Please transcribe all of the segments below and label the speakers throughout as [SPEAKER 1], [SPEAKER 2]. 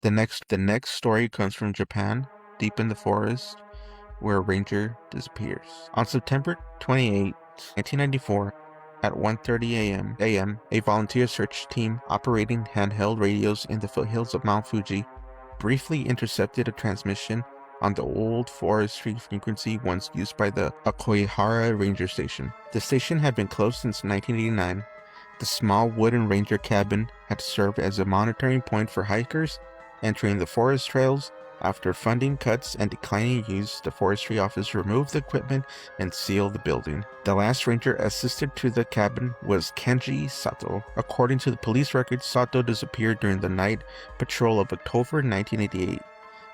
[SPEAKER 1] The next story comes from Japan, deep in the forest, where a ranger disappears. On September 28, 1994, at 1:30 a.m., a volunteer search team operating handheld radios in the foothills of Mount Fuji briefly intercepted a transmission on the old forestry frequency once used by the Aokigahara Ranger Station. The station had been closed since 1989. The small wooden ranger cabin had served as a monitoring point for hikers entering the forest trails. After funding cuts and declining use, the forestry office removed the equipment and sealed the building. The last ranger assisted to the cabin was Kenji Sato. According to the police records, Sato disappeared during the night patrol of October 1988.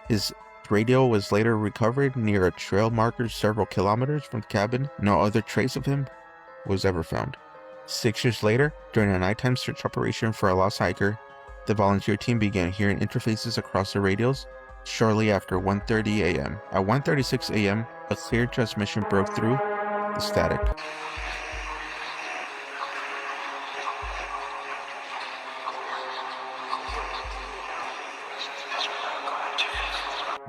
[SPEAKER 1] His radio was later recovered near a trail marker several kilometers from the cabin. No other trace of him was ever found. 6 years later, during a nighttime search operation for a lost hiker, the volunteer team began hearing interfaces across the radios. Shortly after 1:30 a.m. At 1:36 a.m., a clear transmission broke through the static.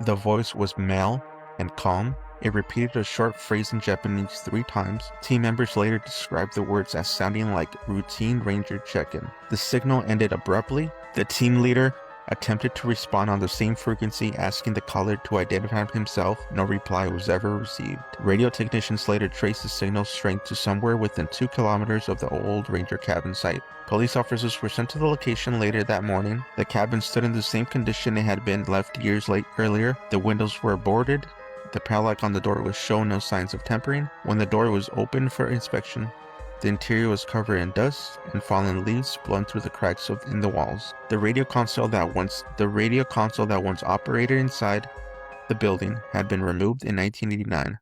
[SPEAKER 1] The voice was male and calm. It repeated a short phrase in Japanese 3 times. Team members later described the words as sounding like routine ranger check-in. The signal ended abruptly. The team leader attempted to respond on the same frequency, asking the caller to identify himself. No reply was ever received. Radio technicians later traced the signal's strength to somewhere within 2 kilometers of the old ranger cabin site. Police officers were sent to the location later that morning. The cabin stood in the same condition it had been left years earlier. The windows were boarded. The padlock on the door was shown no signs of tampering. When the door was opened for inspection, the interior was covered in dust and fallen leaves blown through the cracks in the walls. The radio console that once operated inside the building had been removed in 1989.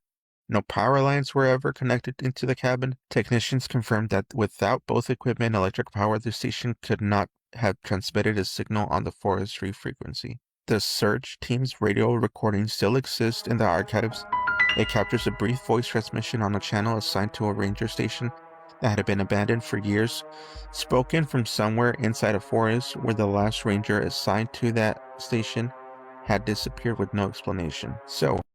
[SPEAKER 1] No power lines were ever connected into the cabin. Technicians confirmed that without both equipment and electric power, the station could not have transmitted a signal on the forestry frequency. The search team's radio recordings still exist in the archives. It captures a brief voice transmission on a channel assigned to a ranger station that had been abandoned for years, spoken from somewhere inside a forest where the last ranger assigned to that station had disappeared with no explanation. So,